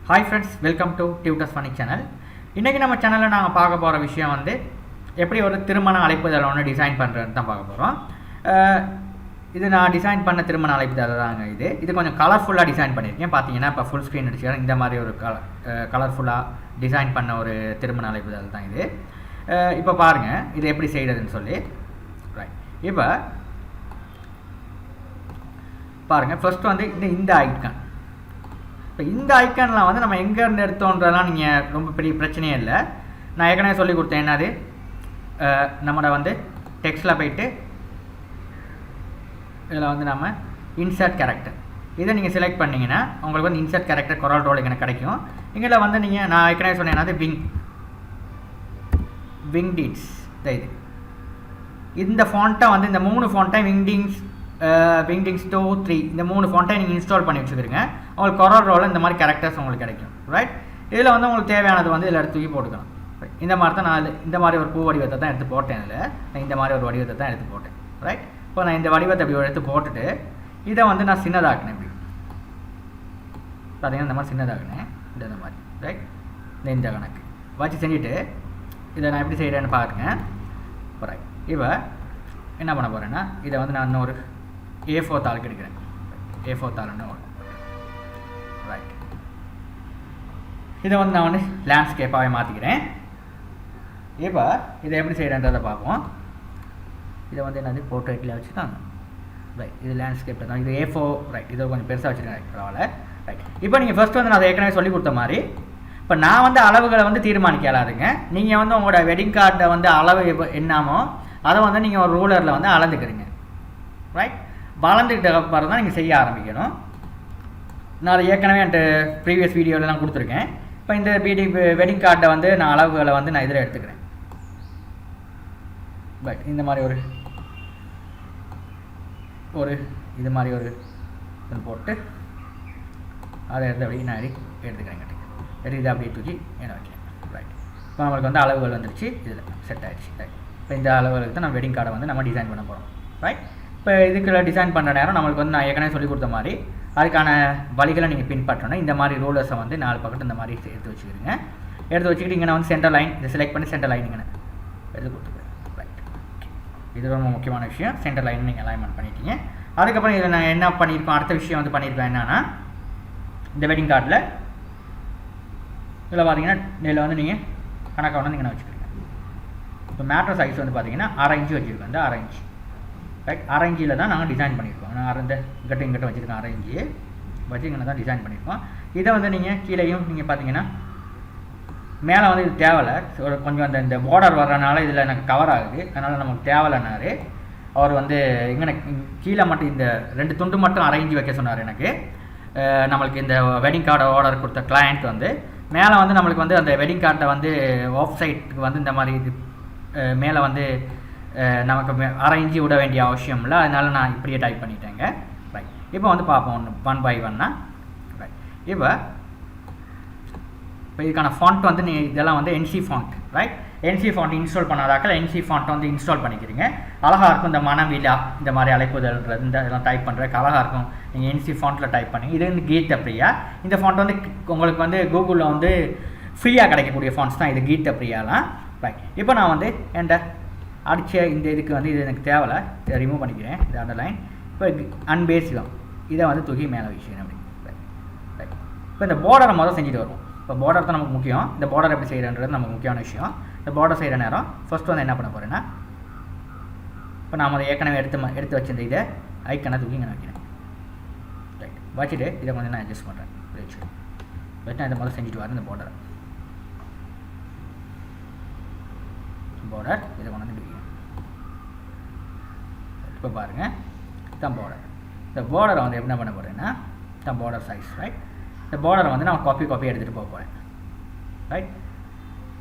Hi friends, welcome to tutors funny channel. இன்றைக்கி நம்ம சேனலில் நாங்கள் பார்க்க போகிற விஷயம் வந்து எப்படி ஒரு திருமண அழைப்புதலை ஒன்று டிசைன் பண்ணுறதுன்னு தான் பார்க்க போகிறோம். இது நான் டிசைன் பண்ண திருமண அழைப்புதலை தாங்க. இது கொஞ்சம் கலர்ஃபுல்லாக டிசைன் பண்ணியிருக்கேன். பார்த்தீங்கன்னா இப்போ ஃபுல் ஸ்க்ரீன் அடிச்சுக்கிறேன். இந்த மாதிரி ஒரு கலர்ஃபுல்லாக டிசைன் பண்ண ஒரு திருமண அழைப்புதல் தான் இது. இப்போ பாருங்கள் இது எப்படி செய்கிறதுன்னு சொல்லி. ரைட், இப்போ பாருங்கள். ஃபர்ஸ்ட் வந்து இந்த ஐக்கான். இப்போ இந்த ஐக்கானில் வந்து நம்ம எங்கேருந்து எடுத்தோன்றதெல்லாம் நீங்கள் ரொம்ப பெரிய பிரச்சனையே இல்லை. நான் ஏற்கனவே சொல்லி கொடுத்தேன். என்னது, நம்மளோட வந்து டெக்ஸ்ட்டில் போய்ட்டு இதில் வந்து நம்ம இன்சர்ட் கேரக்டர் இதை நீங்கள் செலக்ட் பண்ணிங்கன்னா உங்களுக்கு வந்து இன்சர்ட் கேரக்டர் கொரல் ரோல் எனக்கு கிடைக்கும். இங்கே வந்து நீங்கள் நான் ஏற்கனவே சொன்னேன் என்னது விங்டீட்ஸ் இது. இந்த ஃபாண்ட்டை வந்து இந்த 3 ஃபாண்ட்டை விங்டிங்ஸ் 2, 3 இந்த 3 ஃபாண்ட்டை நீங்கள் இன்ஸ்டால் பண்ணி வச்சுக்கிறீங்க. உங்களுக்கு கொரல் ரோலில் இந்த மாதிரி கேரக்டர்ஸ் உங்களுக்கு கிடைக்கும். ரைட், இதில் வந்து உங்களுக்கு தேவையானது வந்து இதில் எடுத்து தூக்கி போட்டுக்கலாம். இந்த மாதிரி தான் நான் இந்த மாதிரி ஒரு பூ வடிவத்தை தான் எடுத்து போட்டேன். இதில் நான் இந்த மாதிரி ஒரு வடிவத்தை தான் எடுத்து போட்டேன். ரைட், இப்போ நான் இந்த வடிவத்தை இப்படி எடுத்து போட்டுட்டு இதை வந்து நான் சின்னதாக்கினேன். இப்படி பார்த்தீங்கன்னா இந்த மாதிரி சின்னதாக்கினேன். இந்த மாதிரி ரைட், இந்த கணக்கு வச்சு செஞ்சுட்டு இதை நான் எப்படி செய்கிறேன்னு பாருங்க. ரைட், இப்போ என்ன பண்ண போகிறேன்னா இதை வந்து நான் இன்னொரு A4 தாளுக்கு எடுக்கிறேன். A4 தாளுன்னு ஒரு ரைட், இதை வந்து நான் வந்து லேண்ட்ஸ்கேப்பாகவே மாற்றிக்கிறேன். இப்போ இதை எப்படி செய்கிறேன்றதை பார்ப்போம். இதை வந்து என்னது போர்ட்ரேட்டில் வச்சுட்டாங்க. ரைட், இது லேண்ட்ஸ்கேப்பில் தான். இது A4 ரைட், இதை கொஞ்சம் பெருசாக வச்சுருக்கேன். பரவாயில்ல. ரைட், இப்போ நீங்கள் ஃபஸ்ட்டு வந்து நான் ஏற்கனவே சொல்லி கொடுத்த மாதிரி இப்போ நான் வந்து அளவுகளை வந்து தீர்மானிக்கலாதுங்க. நீங்கள் வந்து உங்களோட வெட்டிங் கார்டை வந்து அளவு என்னாமோ அதை வந்து நீங்கள் ஒரு ரூலரில் வந்து அளந்துக்கிறீங்க. ரைட், வளர்ந்துக்கிட்ட அப்புறம் தான் நீங்கள் செய்ய ஆரம்பிக்கணும். நான் ஏற்கனவே என்கிட்ட ப்ரீவியஸ் வீடியோவிலாம் கொடுத்துருக்கேன். இப்போ இந்த வெட்டிங் கார்டை வந்து நான் அளவுகளை வந்து நான் இதில் எடுத்துக்கிறேன். பட் இந்த மாதிரி ஒரு இது மாதிரி ஒரு இது போட்டு அதை எடுத்து அப்படியே நான் எடுத்துக்கிறேன். எடுத்து இதை அப்படியே தூக்கி என்ன வைக்கிறேன். ரைட், இப்போ நம்மளுக்கு வந்து அளவுகள் வந்துடுச்சு. இதில் செட் ஆகிடுச்சு. ரைட், இப்போ இந்த அளவுகளுக்கு தான் நம்ம வெட்டிங் கார்டை வந்து நம்ம டிசைன் பண்ண போகிறோம். ரைட், இப்போ இதுக்குள்ள டிசைன் பண்ணுற நேரம் நம்மளுக்கு வந்து நான் ஏற்கனவே சொல்லி கொடுத்த மாதிரி அதுக்கான வழிகளை நீங்கள் பின்பற்றணும். இந்த மாதிரி ரூலர்ஸை வந்து 4 பக்கத்து இந்த மாதிரி எடுத்து வச்சுக்கிறீங்க. எடுத்து வச்சுக்கிட்டு இங்கே வந்து சென்டர் லைன் இதை செலக்ட் பண்ணி சென்டர் லைன் இங்கே எடுத்து கொடுத்துக்கிறேன். ரைட், இது ரொம்ப முக்கியமான விஷயம். சென்டர் லைன் நீங்கள் அலைன்மெண்ட் பண்ணிட்டீங்க. அதுக்கப்புறம் இதில் நான் என்ன பண்ணியிருக்கோம், அடுத்த விஷயம் வந்து பண்ணியிருக்கேன் என்னென்னா இந்த வெட்டிங் கார்டில் இதில் பார்த்தீங்கன்னா இதில் வந்து நீங்கள் கணக்கை வந்து நீங்கள் வச்சுக்கிறீங்க. இப்போ மேட்ரு சைஸ் வந்து பார்த்தீங்கன்னா 6 இன்ச்சு வச்சுருக்கோம். இந்த 6 இன்ச்சு ரைட், 6 இன்ச்சில் தான் நாங்கள் டிசைன் பண்ணியிருக்கோம். நான் இந்த இங்கிட்ட வச்சுருக்கேன். 6 இன்ச்சு வச்சு இங்கே தான் டிசைன் பண்ணியிருக்கோம். இதை வந்து நீங்கள் கீழேயும் நீங்கள் பார்த்தீங்கன்னா மேலே வந்து இது தேவையில்லை. ஒரு கொஞ்சம் இந்த பார்டர் வர்றதுனால இதில் எனக்கு கவர் ஆகுது. அதனால் நமக்கு தேவையில்லைனாரு அவர் வந்து இங்கே கீழே மட்டும் இந்த 2 துண்டு மட்டும் 6 இன்ச்சு வைக்க சொன்னார் எனக்கு. நம்மளுக்கு இந்த வெட்டிங் கார்டை ஆர்டர் கொடுத்த கிளையண்ட் வந்து மேலே வந்து நம்மளுக்கு வந்து அந்த வெட்டிங் கார்டை வந்து ஆஃப் சைட்டுக்கு வந்து இந்த மாதிரி இது மேலே வந்து நமக்கு 6 இன்ச்சு விட வேண்டிய அவசியம் இல்லை. அதனால் நான் இப்படியே டைப் பண்ணிட்டேங்க. ரைட், இப்போ வந்து பார்ப்போம் 1 by 1. ரைட், இப்போ இதுக்கான ஃபாண்ட் வந்து இதெல்லாம் வந்து NC font. Right, NC font install பண்ணாதாக்கில் NC ஃபாண்ட்டை வந்து இன்ஸ்டால் பண்ணிக்கிறீங்க. அழகாக இருக்கும். இந்த மனவிழா இந்த மாதிரி அழைப்புதல்ன்றது இதெல்லாம் டைப் பண்ணுறதுக்கு அழகாக இருக்கும். நீங்கள் NC ஃபாண்ட்டில் டைப் பண்ணி இது வந்து கீத பிரியா. இந்த ஃபாண்ட் வந்து உங்களுக்கு வந்து கூகுளில் வந்து ஃப்ரீயாக கிடைக்கக்கூடிய ஃபாண்ட்ஸ் தான் இது, கீத பிரியாலாம். ரைட், இப்போ நான் வந்து என்கிட்ட அடித்த இந்த இதுக்கு வந்து இது எனக்கு தேவையில்லை. இதை ரிமூவ் பண்ணிக்கிறேன். இது அண்டர்லைன். இப்போ அன்பேசிகம் இதை வந்து தூக்கி மேலே வச்சுக்கிறேன். அப்படி ரைட், இப்போ இந்த பார்டரை முதல் செஞ்சுட்டு வருவோம். இப்போ பார்டர் தான் நமக்கு முக்கியம். இந்த பார்டர் எப்படி செய்கிறன்றது நமக்கு முக்கியமான விஷயம். இந்த பார்டர் செய்கிற நேரம் ஃபஸ்ட்டு வந்து என்ன பண்ண போகிறேன்னா இப்போ நான் அதை ஏற்கனவே எடுத்து வச்சிருந்த இதை ஐக்கனை தூக்கி இங்கே வைக்கிறேன். ரைட், வச்சுட்டு இதை கொஞ்சம் நான் அட்ஜஸ்ட் பண்ணுறேன். வச்சு நான் இதை முதல்ல செஞ்சுட்டு வரேன். இந்த பார்டர் இதை கொண்டு வந்து வைக்கிறேன். இப்போ பாருங்கள் தான் பார்டர். இந்த பார்டரை வந்து என்ன பண்ண போகிறேன்னா தான் பார்டர் சைஸ். ரைட், இந்த பார்டரை வந்து நான் காப்பி எடுத்துகிட்டு போக போகிறேன். ரைட்,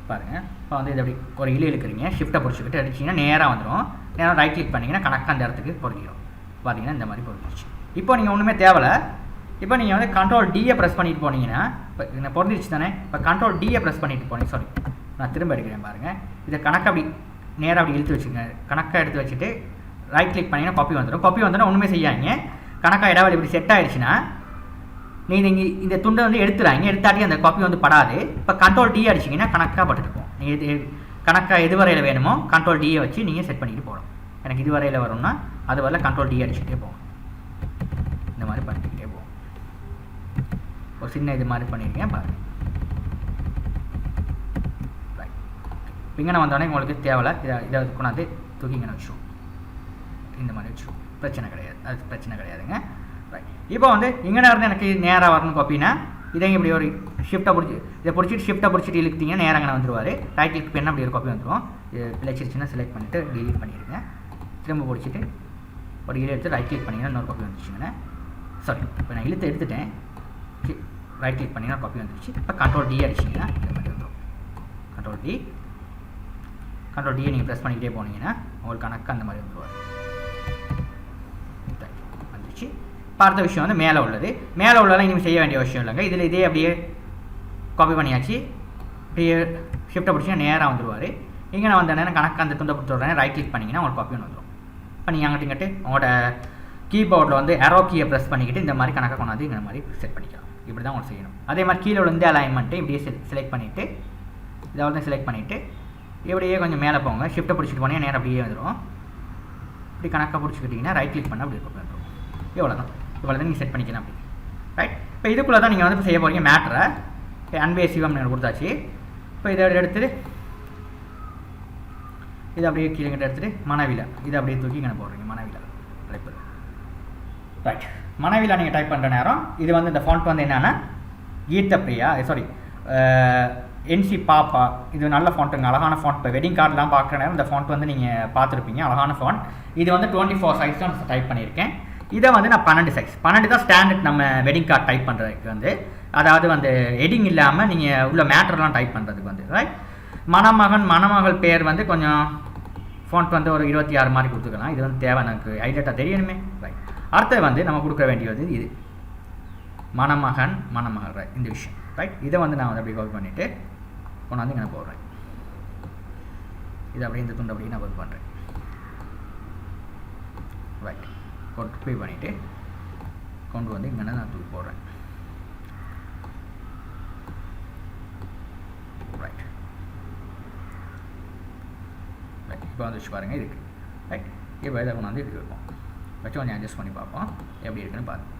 பாருங்கள். இப்போ வந்து இதை அப்படி ஒரு இழுக்கிறீங்க. ஷிஃப்ட்டை பிடிச்சிக்கிட்டு அடிச்சிங்கன்னா நேராக வந்துடும். நேராக ரைட் கிளிக் பண்ணிங்கன்னா கணக்காக அந்த இடத்துக்கு பொறுக்கிறோம். பார்த்தீங்கன்னா இந்த மாதிரி பொறுத்துச்சு. இப்போ நீங்கள் ஒன்றுமே தேவையில்லை. இப்போ நீங்கள் வந்து Ctrl D ப்ரெஸ் பண்ணிட்டு போனீங்கன்னா இப்போ நான் பொறுந்துச்சு தானே. இப்போ Ctrl D ப்ரெஸ் பண்ணிட்டு போனீங்க. சாரி, நான் திரும்ப எடுக்கிறேன் பாருங்கள். இதை கணக்கு அப்படி நேராக அப்படி இழுத்து வச்சுங்க. கணக்காக எடுத்து வச்சுட்டு ரைட் கிளிக் பண்ணிங்கன்னா காப்பி வந்துடும். காப்பி வந்தோன்னா ஒன்றுமே செய்யாங்க. கணக்காக இடைவெளி இப்படி செட் ஆகிடுச்சுன்னா நீங்கள் இந்த துண்டை வந்து எடுத்துறாங்க, எடுத்தாட்டி அந்த காப்பி வந்து படாது. இப்போ கண்ட்ரோல் டி அடிச்சிங்கன்னா கணக்காக பட்டுருக்கும். நீங்கள் கணக்காக எது வரையில் வேணுமோ கண்ட்ரோல் டியை வச்சு நீங்கள் செட் பண்ணிட்டு போகணும். எனக்கு இது வரையில் வரும்னா அது வரையில் கண்ட்ரோல் டி அடிச்சுட்டே போகும். இந்த மாதிரி பண்ணிக்கிட்டே போகும். ஒரு சின்ன இது மாதிரி பண்ணியிருக்கேன் பாருங்கள். இங்கே வந்தோடனே உங்களுக்கு தேவையில்ல இதை கொண்டாந்து தூக்கி இங்கே வச்சுருவோம். இந்த மாதிரி வச்சுருவோம். பிரச்சனை கிடையாது, அது பிரச்சனை கிடையாதுங்க. ரைட். இப்போ வந்து இங்கே இருந்து எனக்கு நேராக வரணும் காப்பின்னா இதை இப்படி ஒரு ஷிஃப்ட்டை இதை பிடிச்சிட்டு இழுத்தீங்கன்னா நேராக அங்கே வந்துடுவார். ரைட் கிளிக் பண்ணால் அப்படி ஒரு காப்பி வந்துடும். இது பிழைச்சிருச்சுன்னா செலக்ட் பண்ணிவிட்டு டிலீட் பண்ணிடுங்க. திரும்ப பிடிச்சிட்டு ஒரு இலை எடுத்து ரைட் கிளிக் பண்ணிங்கன்னா இன்னொரு காப்பி வந்துச்சுங்கன்னா, சாரி இப்போ நான் எடுத்துட்டேன். ரைட் கிளிக் பண்ணிங்கன்னா காப்பி வந்துடுச்சு. இப்போ கண்ட்ரோல் டி அடிச்சிங்கன்னா இந்த மாதிரி வந்துடும். கண்ட்ரோல் டியை நீங்கள் ப்ரெஸ் பண்ணிக்கிட்டே போனீங்கன்னா உங்களுக்கு கணக்கு அந்த மாதிரி வந்துடுவார். வந்துடுச்சு. பார்த்த விஷயம் வந்து மேலே உள்ளதெல்லாம் இனிமேல் செய்ய வேண்டிய விஷயம் இல்லைங்க. இதில் இதே அப்படியே காப்பி பண்ணியாச்சு. அப்படியே ஷிஃப்ட்டை பிடிச்சினா நேராக வந்துடுவார். இங்கே நான் வந்தேன்னா கணக்கு அந்த துண்டை பிடிச்ச உடனே ரைட் கிளிக் பண்ணிங்கன்னா உங்களுக்கு காப்பி ஒன்று வந்துடும். இப்போ நீங்கள் அங்கிட்டு உங்களோட கீபோர்டில் வந்து ஏரோ கீயை ப்ரெஸ் பண்ணிக்கிட்டு இந்த மாதிரி கணக்கை கொண்டாந்து இந்த மாதிரி செட் பண்ணிக்கலாம். இப்படி தான் உங்களுக்கு செய்யணும். அதே மாதிரி கீழே விழுந்து அலைன்மெண்ட்டு இப்படியே செலக்ட் பண்ணிவிட்டு இதை வந்து செலக்ட் பண்ணிவிட்டு இப்படியே கொஞ்சம் மேலே போங்க. ஷிஃப்ட்டை பிடிச்சிட்டு போனீங்கன்னா நேரம் அப்படியே வந்துடும். இப்படி கணக்காக பிடிச்சிக்கிட்டிங்கன்னா ரைட் கிளிக் பண்ணால் அப்படி வந்துடும். இவ்வளோ தான் நீங்கள் செட் பண்ணிக்கலாம் அப்படி. ரைட். இப்போ இதுக்குள்ளே தான் நீங்கள் வந்து செய்ய போகிறீங்க மேட்ரை. அன்பேசிவம் நீங்கள் கொடுத்தாச்சு. இப்போ இதை எடுத்துகிட்டு இதை அப்படியே கீழே எடுத்துகிட்டு மனவிலா இதை அப்படியே தூக்கி இங்கே போடுறீங்க. மனவிலா டைப் பண்ணு. ரைட். மனவிலா நீங்கள் டைப் பண்ணுற நேரம் இது வந்து இந்த ஃபாண்ட் வந்து என்னென்னா கீதப்பிரியா, சாரி என்சி பாப்பா. இது நல்ல ஃபாண்ட்டுங்க, அழகான ஃபாண்ட். இப்போ வெட்டிங் கார்டெலாம் பார்க்குற நேரம் இந்த ஃபாண்ட் வந்து நீங்கள் பார்த்துருப்பீங்க. அழகான ஃபாண்ட். இது வந்து 24 சைஸ் தான் டைப் பண்ணியிருக்கேன். இதை வந்து நான் 12 சைஸ் 12 தான் ஸ்டாண்டர்ட் நம்ம வெட்டிங் கார்டு டைப் பண்ணுறதுக்கு வந்து. அதாவது வந்து எடிங் இல்லாமல் நீங்கள் உள்ள மேட்டர்லாம் டைப் பண்ணுறதுக்கு வந்து. ரைட். மணமகள் பேர் வந்து கொஞ்சம் ஃபாண்ட் வந்து ஒரு 26 மாதிரி கொடுத்துக்கலாம். இது வந்து தேவை, எனக்கு ஹைலைட்டாக தெரியணுமே. ரைட். அடுத்தது வந்து நம்ம கொடுக்க வேண்டியது இது மணமகள். ரைட். இந்த விஷயம். ரைட். இதை வந்து நான் வந்து அப்படி காப்பி பண்ணிவிட்டு கொண்டாந்து இங்கே போடுறேன். இது அப்படியே இந்த துண்டு அப்படியே நான் ஒர்க் பண்ணுறேன். ரைட். காப்பி பண்ணிவிட்டு கொண்டு வந்து இங்கே நான் தூக்கி போடுறேன். ரைட். ரைட். இப்போ வந்து வச்சு பாருங்கள் இதுக்கு. ரைட். இப்போ இதை கொண்டாந்து இப்படி இருக்கும். வச்சு கொஞ்சம் அட்ஜஸ்ட் பண்ணி பார்ப்போம் எப்படி இருக்குன்னு பாருங்கள்.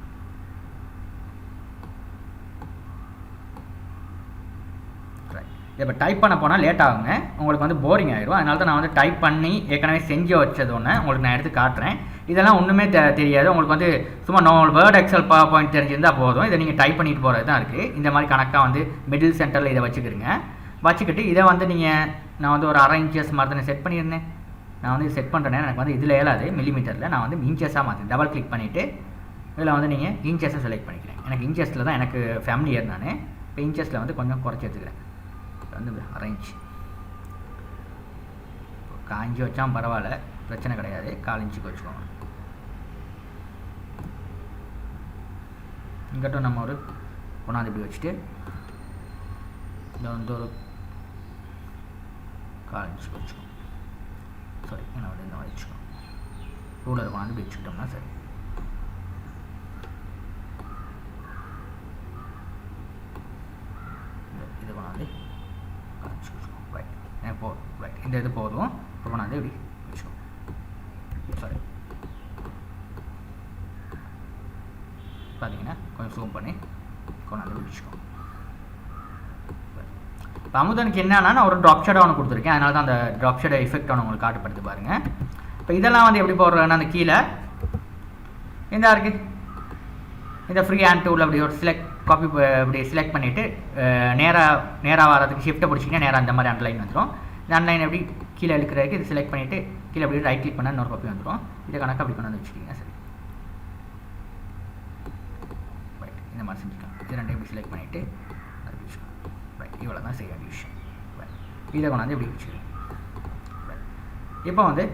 இப்போ டைப் பண்ண போனால் லேட் ஆகுங்க, உங்களுக்கு வந்து போரிங் ஆகிடும். அதனால தான் நான் வந்து டைப் பண்ணி ஏற்கனவே செஞ்சு வச்சது ஒன்று உங்களுக்கு நான் எடுத்து காட்டுறேன். இதெல்லாம் ஒன்றுமே தெரியாது உங்களுக்கு வந்து சும்மா வேர்ட் எக்ஸல் பவர் பாயிண்ட் தெரிஞ்சிருந்தால் போதும். இதை நீங்கள் டைப் பண்ணிட்டு போகிறது தான் இருக்குது. இந்த மாதிரி கணக்காக வந்து மிடில் சென்டரில் இதை வச்சுக்கிட்டு இதை வந்து நான் வந்து ஒரு 1/2 இன்ச்சஸ் மாதிரி தான் செட் பண்ணியிருந்தேன். நான் வந்து செட் பண்ணுறேன். எனக்கு வந்து இதில் ஏலாது மில்லிமீட்டரில், நான் வந்து இன்ச்சஸாக மாற்றி டபுள் கிளிக் பண்ணிவிட்டு இதில் வந்து நீங்கள் இன்ச்சஸை செலக்ட் பண்ணிக்கிறேன். எனக்கு இன்ச்சஸில் தான் எனக்கு ஃபேமிலியர். நான் இப்போ இன்ச்சஸில் வந்து கொஞ்சம் குறைச்சி எடுத்துக்கிறேன். வந்து 1/2 இன்ச் காஞ்சி வச்சா பரவாயில்ல, பிரச்சனை கிடையாது. 1/4 இன்ச்சுக்கு வச்சுக்கோங்க. இங்கட்டும் நம்ம ஒரு கொண்டாந்து இப்படி வச்சுட்டு இதை வந்து ஒரு 1/4 இன்ச்சுக்கு வச்சுக்கோங்க. சாரி, நான் வந்து இந்த மாதிரி வச்சுக்கோங்க. ரூலர் கொண்டாந்து இப்படி வச்சுக்கிட்டோம்னா சரி. இது கொண்டாந்து ரைட். இந்த இது போதும். இப்போ கொண்டாந்து இப்படி வச்சுக்கோங்க. சாரி, பார்த்தீங்கன்னா கொஞ்சம் ஜூம் பண்ணி கொண்டாந்து வச்சுக்கோங்க. இப்போ அமுதனுக்கு என்னன்னா நான் ஒரு ட்ராப் ஷேடோ ஒன்று கொடுத்துருக்கேன். அதனால தான் அந்த ட்ராப் ஷேடோ எஃபெக்ட் ஒன்று உங்களுக்கு காட்டுப்படுத்து பாருங்கள். இப்போ இதெல்லாம் வந்து எப்படி போடுறேன்னா அந்த கீழே இந்த இருக்குது இந்த ஃப்ரீ ஹேண்ட் டூல் அப்படி ஒரு காப்பி இப்படி செலக்ட் பண்ணிவிட்டு நேராக வரதுக்கு ஷிஃப்ட்டை பிடிச்சிங்கன்னா நேராக அந்த மாதிரி அன்லைன் வந்துடும். இந்த அன்லைன் எப்படி கீழே இழுக்கிறதுக்கு இது செலக்ட் பண்ணிவிட்டு கீழே அப்படி ரைட் கிளிக் பண்ணால் இன்னொரு காப்பி வந்துடும். இதை கணக்கு அப்படி கொண்டு வந்து வச்சுக்கிங்க. சரி, ரைட். இந்த மாதிரி செஞ்சுக்கலாம். இது ரெண்டையும் இப்படி செலக்ட் பண்ணிவிட்டு அது வச்சுக்கலாம். ரைட். இவ்வளோ தான் செய்ய வேண்டிய விஷயம். ரைட். இதை கொண்டாந்து இப்படி வச்சுக்கலாம். ரைட். இப்போ வந்து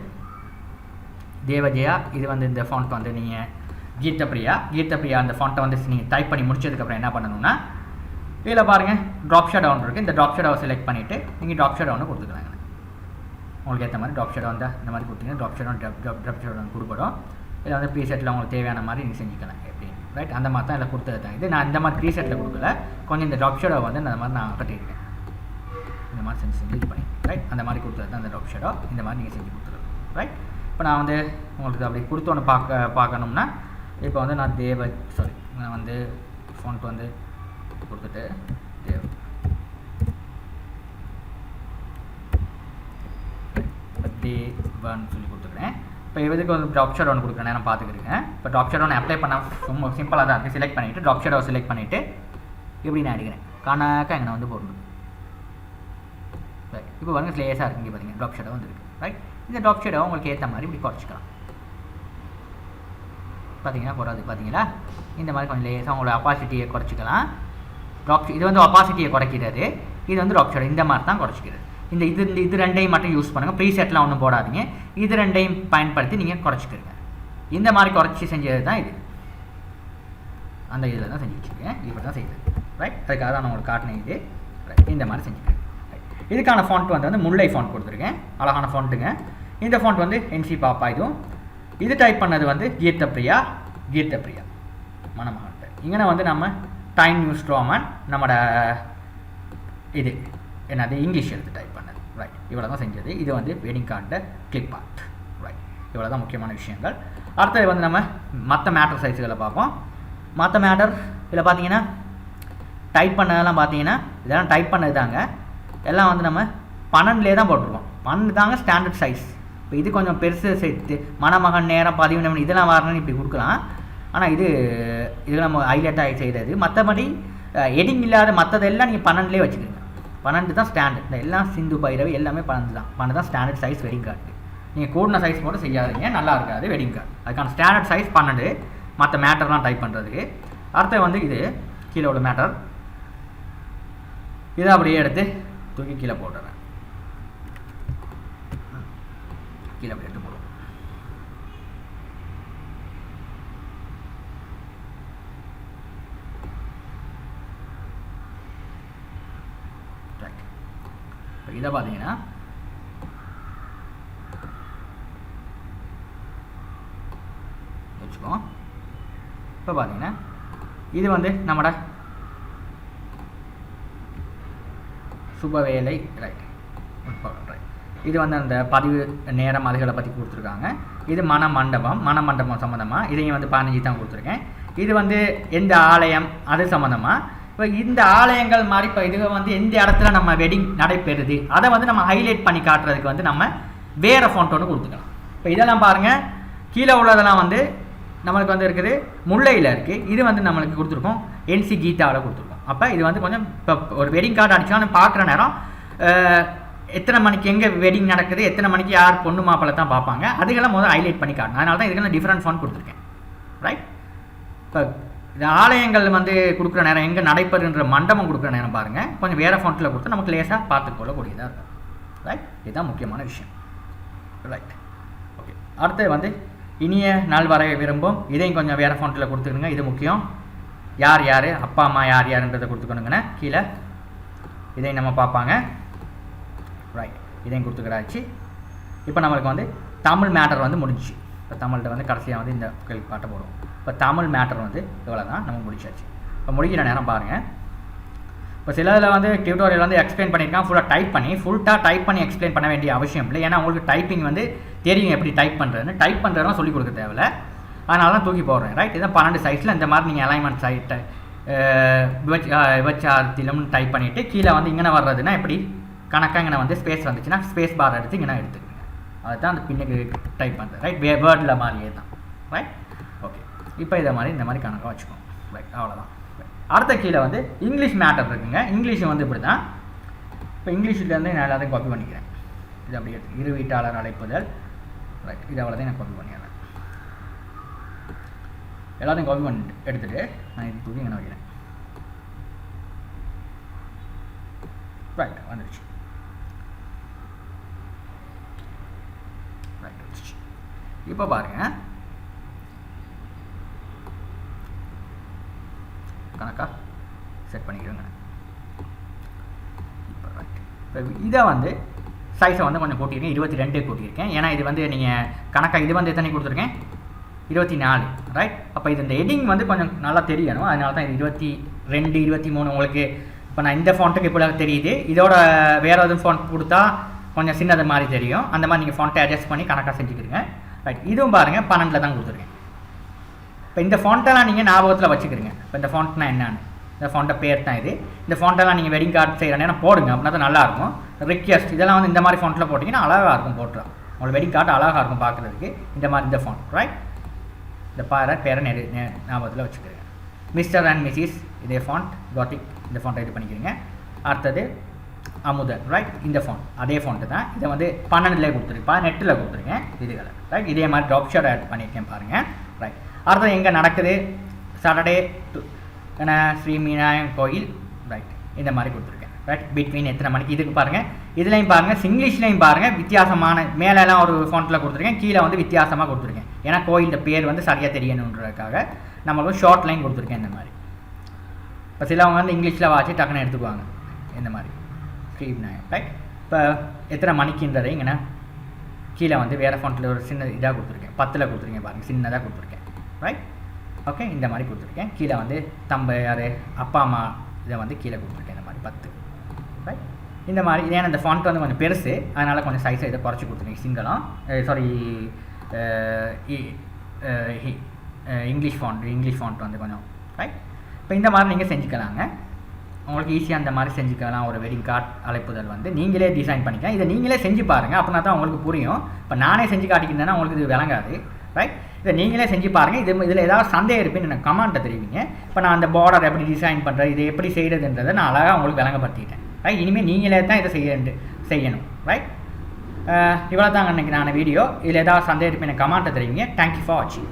தேவஜயா, இது வந்து இந்த ஃபாண்ட் வந்து நீங்கள் கீதப்பிரியா அந்த ஃபாண்ட்டை வந்து நீங்கள் டைப் பண்ணி முடிச்சதுக்கப்புறம் என்ன பண்ணணும்னா இதில் பாருங்கள் ட்ராப் ஷேடோ ஒன்று இருக்குது. இந்த ட்ராப் ஷேடோவை செலக்ட் பண்ணிவிட்டு நீங்கள் ட்ராப் ஷேடோ ஒன்று கொடுத்துக்கலாங்க. உங்களுக்கு ஏற்ற மாதிரி ட்ராப் ஷேடோ வந்தால் இந்த மாதிரி கொடுத்தீங்கன்னா ட்ராப் ஷேடோ ஒன்று கொடுப்படும். இதில் வந்து ப்ரீசெட்டில் உங்களுக்கு தேவையான மாதிரி நீங்கள் செஞ்சுக்கலாம் எப்படி. ரைட். அந்த மாதிரி தான் இதில் கொடுத்தது தான் இது. நான் இந்த மாதிரி ப்ரீசெட்டில் கொடுக்கல, கொஞ்சம் இந்த ட்ராப் ஷேடோ வந்து இந்த மாதிரி நான் கட்டியிருக்கேன். இந்த மாதிரி செஞ்சு இது பண்ணி ரைட். அந்த மாதிரி கொடுத்தது தான் இந்த ட்ராப் ஷேடோ. இந்த மாதிரி நீங்கள் செஞ்சு கொடுத்துருங்க ரைட். இப்போ நான் வந்து உங்களுக்கு அப்படி கொடுத்தோன்னு பார்க்கணும்னா இப்போ வந்து நான் நான் வந்து ஃபாண்ட் வந்து கொடுத்துட்டு தேவன்னு சொல்லி கொடுத்துக்கிறேன். இப்போ இதுக்கு வந்து ட்ராப் ஷேடோ ஒன்று கொடுக்குறேன், நான் பார்த்துக்கிறேங்க. இப்போ ட்ராப் ஷேடோ அப்ளை பண்ண ரொம்ப சிம்பிளாக தான் இருக்குது. செலக்ட் பண்ணிவிட்டு ட்ராப் ஷேடோ செலக்ட் பண்ணிவிட்டு இப்படி நான் அடிக்கிறேன். காணாக்கா எங்கே வந்து போடணும் ரைட். இப்போ பாருங்கள் ஸ்லேஸாக இருக்குது. இங்கே பார்த்தீங்கன்னா ட்ராப் ஷேடோ வந்துருக்கு ரைட். இந்த ட்ராப் ஷேடோ உங்களுக்கு ஏற்ற மாதிரி இப்படி குறைச்சிக்கலாம். பார்த்தீங்கன்னா போடாது பார்த்தீங்களா, இந்த மாதிரி கொஞ்சம் லேஸாக உங்களோட அப்பாசிட்டியை குறைச்சிக்கலாம். இது வந்து அப்பாசிட்டியை குறைக்கிறது, இது வந்து ட்ராப் ஷேடோ இந்த மாதிரி தான் குறைச்சிக்கிறது. இது ரெண்டையும் மட்டும் யூஸ் பண்ணுங்கள், ப்ரீசெட்லாம் ஒன்றும் போடாதீங்க. இது ரெண்டையும் பயன்படுத்தி நீங்கள் குறைச்சிக்கிறீங்க. இந்த மாதிரி குறைச்சி செஞ்சது தான் இது. அந்த இதில் தான் செஞ்சு வச்சுருக்கேன். இப்படி தான் செய்யுது ரைட். அதுக்காக தான் நான் உங்களுக்கு காட்டினேன் இது ரைட். இந்த மாதிரி செஞ்சுக்கிறேன் ரைட். இதுக்கான ஃபாண்ட் வந்து முல்லை ஃபாண்ட் கொடுத்துருக்கேன், அழகான ஃபாண்ட்டுங்க. இந்த ஃபாண்ட் வந்து NC பாப்பா. இது டைப் பண்ணது வந்து கீர்த்தப்பிரியா மணமகன். இங்கே வந்து நம்ம டைம் நியூஸ் ரோமன் நம்மளோட இது என்னது இங்கிலீஷ் எழுத்து டைப் பண்ணது ரைட். இவ்வளோ தான் செஞ்சது. இது வந்து wedding card clip art right. இவ்வளோ தான் முக்கியமான விஷயங்கள். அடுத்தது வந்து நம்ம மற்ற மேட்டர் சைஸுகளை பார்ப்போம். மற்ற மேட்டர் இதில் பார்த்தீங்கன்னா டைப் பண்ணதெல்லாம் பார்த்தீங்கன்னா இதெல்லாம் டைப் பண்ணது தாங்க. எல்லாம் வந்து நம்ம 12 தான் போட்டிருக்கோம். 12 தாங்க ஸ்டாண்டர்ட் சைஸ். இப்போ இது கொஞ்சம் பெருசு சேர்த்து மணமகன் நேரம் 10 நிமிடம் இதெல்லாம் வரணும்னு இப்படி கொடுக்கலாம். ஆனால் இது நம்ம ஹைலைட்டாக செய்கிறது. மற்றபடி எடிங் இல்லாத மற்றதெல்லாம் நீங்கள் 12 வச்சுக்கோங்க. 12 தான் ஸ்டாண்டர்ட். இந்த எல்லாம் சிந்து பைரவி எல்லாமே 12 தான். 12 தான் ஸ்டாண்டர்ட் சைஸ் வெட்டிங் கார்டு. நீங்கள் கூடின சைஸ் போட்டு செய்யாதீங்க, நல்லா இருக்காது வெட்டிங் கார்டு. அதுக்கான ஸ்டாண்டர்ட் சைஸ் 12 மற்ற மேட்டர்லாம் டைப் பண்ணுறதுக்கு. அடுத்து வந்து இது கீழே உள்ள மேட்டர், இதை அப்படியே எடுத்து தூக்கி கீழே போட்டுறேன். கீழே அப்படி எடுத்து போடுவோம். இதை பார்த்தீங்கன்னா வச்சுக்கோம். இப்போ பார்த்தீங்கன்னா இது வந்து நம்மளோட சுபவேலை ரைட். இது வந்து அந்த பதிவு நேரம் அதுகளை பற்றி கொடுத்துருக்காங்க. இது மணமண்டபம் சம்மந்தமாக இதையும் வந்து 15 தான் கொடுத்துருக்கேன். இது வந்து எந்த ஆலயம் அது சம்மந்தமாக. இப்போ இந்த ஆலயங்கள் மாதிரி இப்போ இது வந்து எந்த இடத்துல நம்ம வெட்டிங் நடைபெறுது அதை வந்து நம்ம ஹைலைட் பண்ணி காட்டுறதுக்கு வந்து நம்ம வேறு ஃபாண்ட் ஒன்று கொடுத்துக்கலாம். இப்போ இதெல்லாம் பாருங்கள், கீழே உள்ளதெல்லாம் வந்து நம்மளுக்கு வந்து இருக்குது முல்லையில் இருக்குது. இது வந்து நம்மளுக்கு கொடுத்துருக்கோம் NC கீதாவில் கொடுத்துருக்கோம். அப்போ இது வந்து கொஞ்சம் இப்போ ஒரு வெட்டிங் கார்டு அடிச்சோன்னு பார்க்குற நேரம் எத்தனை மணிக்கு எங்கே வெட்டிங் நடக்குது, எத்தனை மணிக்கு யார் பொண்ணு மாப்பிள்ளை தான் பார்ப்பாங்க, அதுக்கெல்லாம் முதல்ல ஹைலைட் பண்ணி காட்டணும். அதனால தான் இதுக்கெல்லாம் டிஃப்ரெண்ட் ஃபாண்ட் கொடுத்துருக்கேன் ரைட். இப்போ இந்த ஆலயங்கள் வந்து கொடுக்குற நேரம் எங்கே நடைபெறுன்ற மண்டபம் கொடுக்குற நேரம் பாருங்கள், கொஞ்சம் வேறு ஃபாண்ட்டில் கொடுத்தா நமக்கு லேசாக பார்த்துக்கொள்ளக்கூடியதாக இருக்கும் ரைட். இதுதான் முக்கியமான விஷயம் ரைட். ஓகே, அடுத்து வந்து இனிய நாள் வரைய விரும்பும், இதையும் கொஞ்சம் வேறு ஃபாண்ட்டில் கொடுத்துக்கணுங்க. இது முக்கியம். யார் யார் அப்பா அம்மா யார் யாருன்றதை கொடுத்துக்கணுங்கண்ணே. கீழே இதையும் நம்ம பார்ப்பாங்க ரைட். இதையும் கொடுத்துக்கிறாச்சு. இப்போ நம்மளுக்கு வந்து தமிழ் மேட்டர் வந்து முடிஞ்சிச்சு. இப்போ தமிழ்கிட்ட வந்து கடைசியாக வந்து இந்த கேள்வி பாட்டை போடுவோம். இப்போ தமிழ் மேட்டர் வந்து இவ்வளோ தான் நம்ம முடிச்சாச்சு. இப்போ முடிக்கிற நேரம் பாருங்கள். இப்போ சிலதில் வந்து டியூட்டோரியல் வந்து எக்ஸ்பிளைன் பண்ணியிருக்கான் ஃபுல்லாக டைப் பண்ணி எக்ஸ்பிளைன் பண்ண வேண்டிய அவசியம் இல்லை. ஏன்னா உங்களுக்கு டைப்பிங் வந்து தெரியும் எப்படி டைப் பண்ணுறதுன்னு. டைப் பண்ணுறதுலாம் சொல்லிக் கொடுக்க தேவையில்லை. அதனால தான் தூக்கி போடுறேன் ரைட். இதான் 12 சைஸில் இந்த மாதிரி நீங்கள் அலைன்மெண்ட் சைட்டை விபச்சாரத்திலும் டைப் பண்ணிவிட்டு கீழே வந்து இங்கே வர்றதுன்னா எப்படி கணக்காக இங்கே வந்து ஸ்பேஸ் வந்துச்சுன்னா ஸ்பேஸ் பார் எடுத்து இங்கே எடுத்துக்கோங்க. அதுதான் அந்த பின்னுக்கு டைப் பண்ணுறது ரைட். வேர்டில் மாதிரியே தான் ரைட். ஓகே, இப்போ இதை மாதிரி இந்த மாதிரி கணக்காக வச்சுக்கோங்க ரைட். அவ்வளோதான். அடுத்த கீழே வந்து இங்கிலீஷ் மேட்டர் இருக்குங்க. இங்கிலீஷ் வந்து இப்படி தான். இப்போ இங்கிலீஷ்லேருந்து நான் எல்லாத்தையும் காப்பி பண்ணிக்கிறேன். இது அப்படி எடுத்து இரு வீட்டாளர் அழைப்புதல் ரைட். இது அவ்வளோதான் நான் காப்பி பண்ணிடுறேன். எல்லாத்தையும் காப்பி பண்ணி எடுத்துகிட்டு நான் இது தூக்கி இங்கே வைக்கிறேன் ரைட். வந்துடுச்சு ரைட். வந்துடுச்சு. இப்போ பாருங்கள், கணக்கா செட் பண்ணிக்கிறேங்க. இப்போ ரைட். இப்போ இதை வந்து சைஸை வந்து கொஞ்சம் கூட்டியிருக்கேன், 22 கூட்டியிருக்கேன். ஏன்னா இது வந்து நீங்கள் கணக்காக இது வந்து எத்தனை கொடுத்துருக்கேன், 24 ரைட். அப்போ இது இந்த ஹெட்டிங் வந்து கொஞ்சம் நல்லா தெரியணும், அதனால தான் இது 22 23 உங்களுக்கு. இப்போ நான் இந்த ஃபாண்ட்டுக்கு இப்போ தெரியுது, இதோட வேறு எதுவும் ஃபாண்ட் கொடுத்தா கொஞ்சம் சின்னது மாதிரி தெரியும். அந்த மாதிரி நீங்கள் ஃபாண்ட்டை அட்ஜஸ்ட் பண்ணி கணக்காக செஞ்சுக்கிறீங்க ரைட். இதுவும் பாருங்கள் 12 தான் கொடுத்துருக்கேன். இப்போ இந்த ஃபாண்ட்டெல்லாம் நீங்கள் ஞாபகத்தில் வச்சுக்கிறீங்க. இப்போ இந்த ஃபாண்ட்னா என்னன்னு, இந்த ஃபாண்ட்டை பேர் தான் இது. இந்த ஃபாண்ட்டெல்லாம் நீங்கள் வெட்டிங் கார்டு செய்கிற நேரம் போடுங்க, அப்படின்னா தான் நல்லாயிருக்கும். ரிக்வெஸ்ட் இதெல்லாம் வந்து இந்த மாதிரி ஃபாண்ட்டில் போட்டிங்கன்னா அழகாக இருக்கும், போட்டுலாம் உங்களுக்கு வெட்டிங் கார்டு அழகாக இருக்கும் பார்க்குறதுக்கு. இந்த மாதிரி இந்த ஃபாண்ட் ரைட். இந்த பேரை ஞாபகத்தில் வச்சுக்கிறேங்க. மிஸ்டர் அண்ட் மிஸ்ஸஸ் இதே ஃபாண்ட், காட்டிக் இந்த ஃபாண்ட்டை இது பண்ணிக்கிறீங்க. அடுத்தது அமுதன் ரைட். இந்த ஃபாண்ட் அதே ஃபாண்ட்டு தான், இதை வந்து 12 கொடுத்துருப்பா, நெட்டில் கொடுத்துருக்கேன் இதுகளை ரைட். இதே மாதிரி ட்ராப் ஷேட் ஆட் பண்ணியிருக்கேன் பாருங்கள் ரைட். அடுத்தது எங்கே நடக்குது, சாட்டர்டே ஏன்னா ஸ்ரீ மீனாயம் கோயில் ரைட். இந்த மாதிரி கொடுத்துருக்கேன் ரைட். பிட்வீன் எத்தனை மணிக்கு இதுக்கு பாருங்கள். இதுலேயும் பாருங்கள், இங்கிலீஷ்லேயும் பாருங்கள் வித்தியாசமான, மேலெல்லாம் ஒரு ஃபாண்ட்டில் கொடுத்துருக்கேன், கீழே வந்து வித்தியாசமாக கொடுத்துருக்கேன். ஏன்னா கோயில் பேர் வந்து சரியாக தெரியணுன்றதுக்காக நம்மளுக்கு ஷார்ட் லைன் கொடுத்துருக்கேன் இந்த மாதிரி. இப்போ சிலவங்க வந்து இங்கிலீஷில் வாட்சி டக்குன்னு எடுத்துக்குவாங்க இந்த மாதிரி ஸ்ரீ விநாயகம் ரைட். இப்போ எத்தனை மணிக்குன்றதை இங்கே கீழே வந்து வேறு ஃபாண்ட்டில் ஒரு சின்ன இதாக கொடுத்துருக்கேன், 10 கொடுத்துருக்கேன் பாருங்கள், சின்னதாக கொடுத்துருக்கேன் ரைட். ஓகே, இந்த மாதிரி கொடுத்துருக்கேன். கீழே வந்து யார் அப்பா அம்மா இதை வந்து கீழே கொடுத்துருக்கேன் இந்த மாதிரி 10 ரைட். இந்த மாதிரி ஏன்னா இந்த ஃபாண்ட் வந்து கொஞ்சம் பெருசு, அதனால் கொஞ்சம் சைஸை இதை குறைச்சி கொடுத்துருக்கேன். சிங்கிளாக சாரி இங்கிலீஷ் ஃபாண்ட் வந்து கொஞ்சம் ரைட். இப்போ இந்த மாதிரி நீங்கள் செஞ்சுக்கலாங்க, உங்களுக்கு ஈஸியாக அந்த மாதிரி செஞ்சுக்கலாம். ஒரு வெட்டிங் கார்டு அழைப்புதல் வந்து நீங்களே டிசைன் பண்ணிக்கலாம். இதை நீங்களே செஞ்சு பாருங்கள், அப்படின்னா தான் உங்களுக்கு புரியும். இப்போ நானே செஞ்சு காட்டிக்கிட்டேன்னா உங்களுக்கு இது விளங்காது ரைட். இதை நீங்களே செஞ்சு பாருங்கள். இதில் ஏதாவது சந்தேகம் இருப்பேன்னு எனக்கு கமெண்ட்டை தெரிவிங்க. இப்போ நான் அந்த பார்டர் எப்படி டிசைன் பண்ணுறது, இது எப்படி செய்கிறதுன்றதை நான் அழகாக உங்களுக்கு விளங்கப்படுத்திட்டேன் ரைட். இனிமேல் நீங்களே தான் இதை செய்யணும் ரைட். இவ்வளோ தாங்க அன்றைக்கி நான் வீடியோ. இதில் ஏதாவது சந்தேகம் இருப்பேன் எனக்கு கமெண்ட்டை தெரிவிங்க. தேங்க்யூ ஃபார் வாட்சிங்.